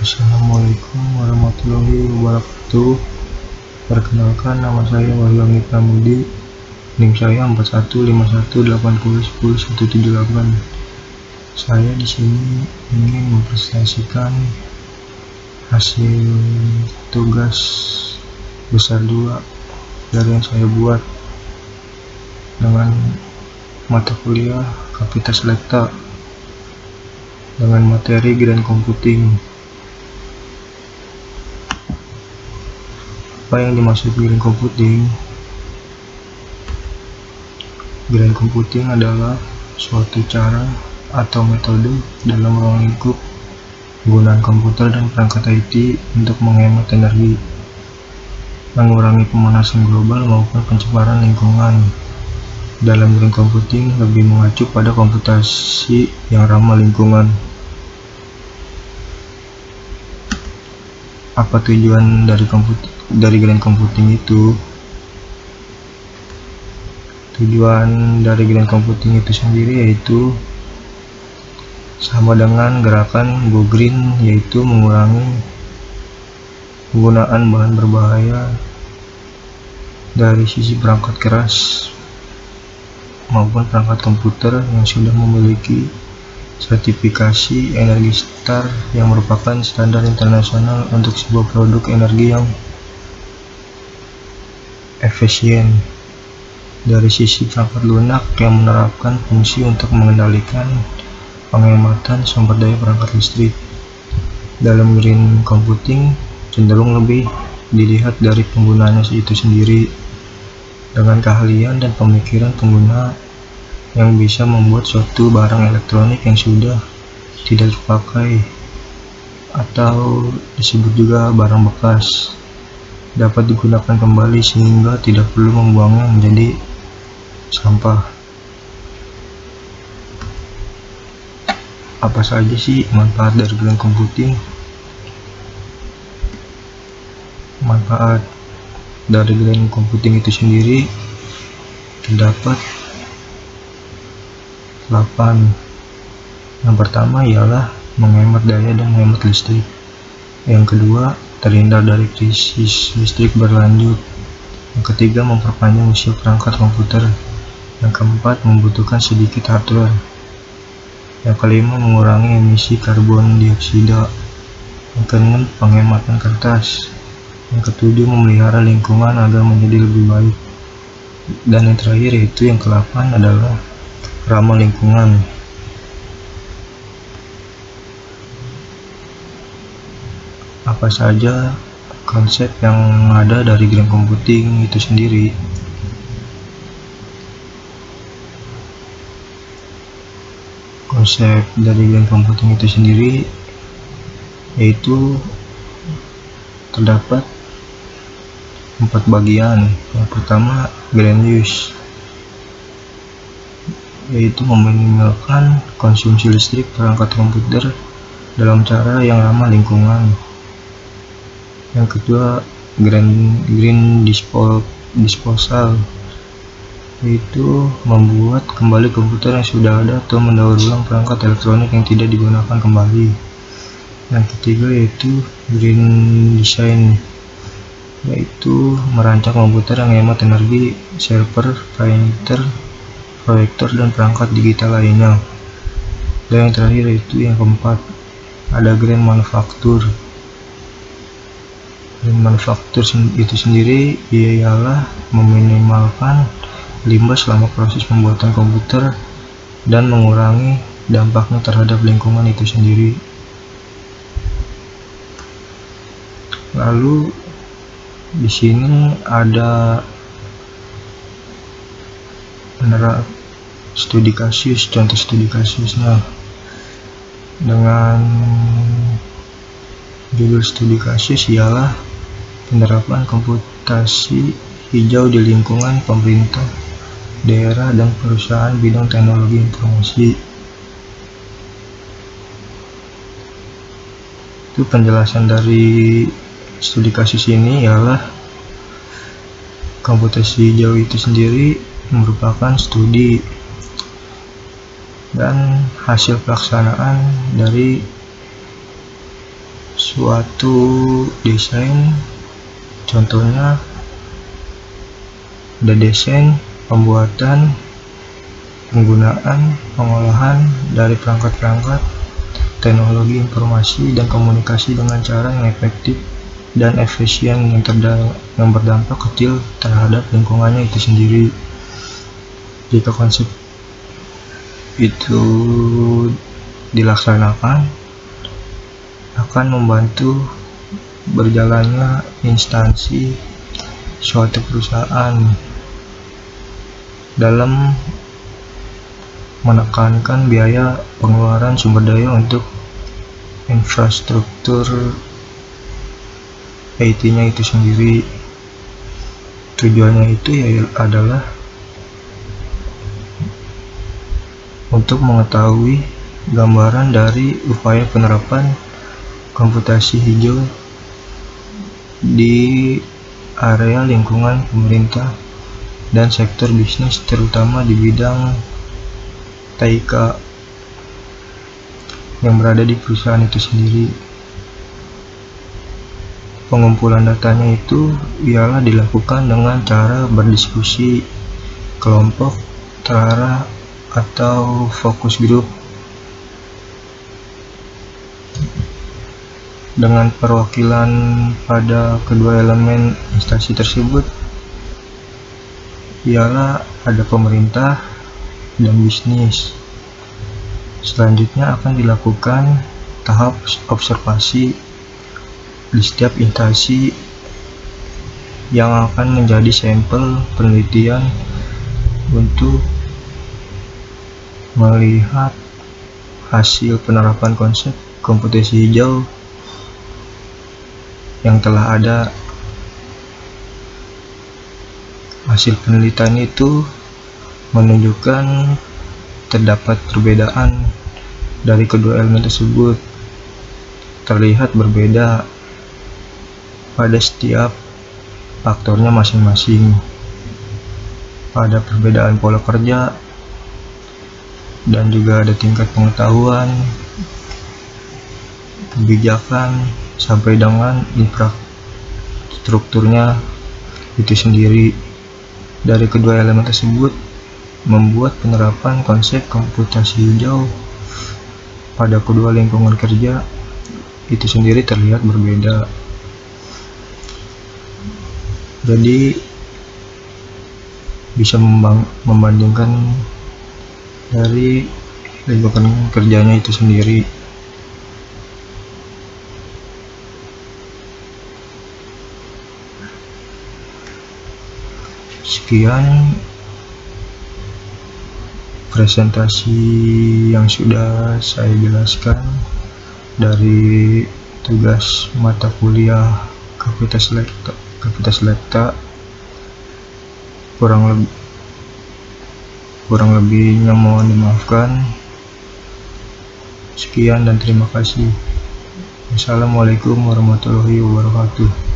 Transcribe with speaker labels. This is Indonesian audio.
Speaker 1: Assalamualaikum warahmatullahi wabarakatuh. Perkenalkan, nama saya Wahyu Anggi Pramudi. NIM saya 4151801078. Saya di sini ingin mempresentasikan hasil tugas besar 2 dari yang saya buat dengan mata kuliah Kapasitas Elekta dengan materi Grand Computing. Apa yang dimaksud Grand Computing? Grand Computing adalah suatu cara atau metode dalam ruang lingkup penggunaan komputer dan perangkat IT untuk menghemat energi, mengurangi pemanasan global maupun pencemaran lingkungan. Dalam Grand Computing lebih mengacu pada komputasi yang ramah lingkungan. Apa tujuan dari Grand Computing itu? Tujuan dari Grand Computing itu sendiri yaitu sama dengan gerakan Go Green, yaitu mengurangi penggunaan bahan berbahaya dari sisi perangkat keras maupun perangkat komputer yang sudah memiliki sertifikasi Energy Star yang merupakan standar internasional untuk sebuah produk energi yang efisien. Dari sisi perangkat lunak yang menerapkan fungsi untuk mengendalikan penghematan sumber daya perangkat listrik. Dalam Green Computing cenderung lebih dilihat dari penggunaannya itu sendiri, dengan keahlian dan pemikiran pengguna yang bisa membuat suatu barang elektronik yang sudah tidak terpakai atau disebut juga barang bekas dapat digunakan kembali sehingga tidak perlu membuangnya menjadi sampah. Apa saja sih manfaat dari Grand Computing? Manfaat dari Grand Computing itu sendiri terdapat 8. Yang pertama ialah menghemat daya dan menghemat listrik. Yang kedua, terhindar dari krisis listrik berlanjut. Yang ketiga, memperpanjang usia perangkat komputer. Yang keempat, membutuhkan sedikit hardware. Yang kelima, mengurangi emisi karbon dioksida. Yang keenam, penghematan kertas. Yang ketujuh, memelihara lingkungan agar menjadi lebih baik. Dan yang terakhir yaitu yang ke-8 adalah ramah lingkungan. Apa saja konsep yang ada dari Grand Computing itu sendiri? Konsep dari Grand Computing itu sendiri yaitu terdapat 4 bagian. Yang pertama, Grand Use, yaitu meminimalkan konsumsi listrik perangkat komputer dalam cara yang ramah lingkungan. Yang kedua, Green Disposal, yaitu membuat kembali komputer yang sudah ada atau mendaur ulang perangkat elektronik yang tidak digunakan kembali. Yang ketiga yaitu Green Design, yaitu merancang komputer yang hemat energi, server, printer, proyektor, dan perangkat digital lainnya. Dan yang terakhir yaitu yang keempat, ada Green Manufacture. Green Manufacture itu sendiri ialah meminimalkan limbah selama proses pembuatan komputer dan mengurangi dampaknya terhadap lingkungan itu sendiri. Lalu di sini ada studi kasus, contoh studi kasusnya dengan judul studi kasus ialah penerapan komputasi hijau di lingkungan pemerintah, daerah, dan perusahaan bidang teknologi informasi. Itu penjelasan dari studi kasus ini ialah komputasi hijau itu sendiri merupakan studi dan hasil pelaksanaan dari suatu desain. Contohnya ada desain, pembuatan, penggunaan, pengolahan dari perangkat-perangkat teknologi informasi dan komunikasi dengan cara yang efektif dan efisien yang berdampak kecil terhadap lingkungannya itu sendiri. Jika konsep itu dilaksanakan, akan membantu berjalannya instansi suatu perusahaan dalam menekankan biaya pengeluaran sumber daya untuk infrastruktur IT-nya itu sendiri. Tujuannya itu adalah untuk mengetahui gambaran dari upaya penerapan komputasi hijau di area lingkungan pemerintah dan sektor bisnis, terutama di bidang TIK yang berada di perusahaan itu sendiri. Pengumpulan datanya itu ialah dilakukan dengan cara berdiskusi kelompok terarah atau fokus group dengan perwakilan pada kedua elemen instansi tersebut, ialah ada pemerintah dan bisnis. Selanjutnya akan dilakukan tahap observasi di setiap instansi yang akan menjadi sampel penelitian untuk melihat hasil penerapan konsep komputasi hijau yang telah ada. Hasil penelitian itu menunjukkan terdapat perbedaan dari kedua elemen tersebut, terlihat berbeda pada setiap faktornya masing-masing, pada perbedaan pola kerja, dan juga ada tingkat pengetahuan, kebijakan, sampai dengan infrastrukturnya itu sendiri. Dari kedua elemen tersebut membuat penerapan konsep komputasi hijau pada kedua lingkungan kerja itu sendiri terlihat berbeda. Jadi bisa membandingkan dari lingkungan kerjanya itu sendiri. Sekian presentasi yang sudah saya jelaskan dari tugas mata kuliah Kapasitas Lekta. Kurang lebihnya mohon dimaafkan. Sekian dan terima kasih. Wassalamualaikum warahmatullahi wabarakatuh.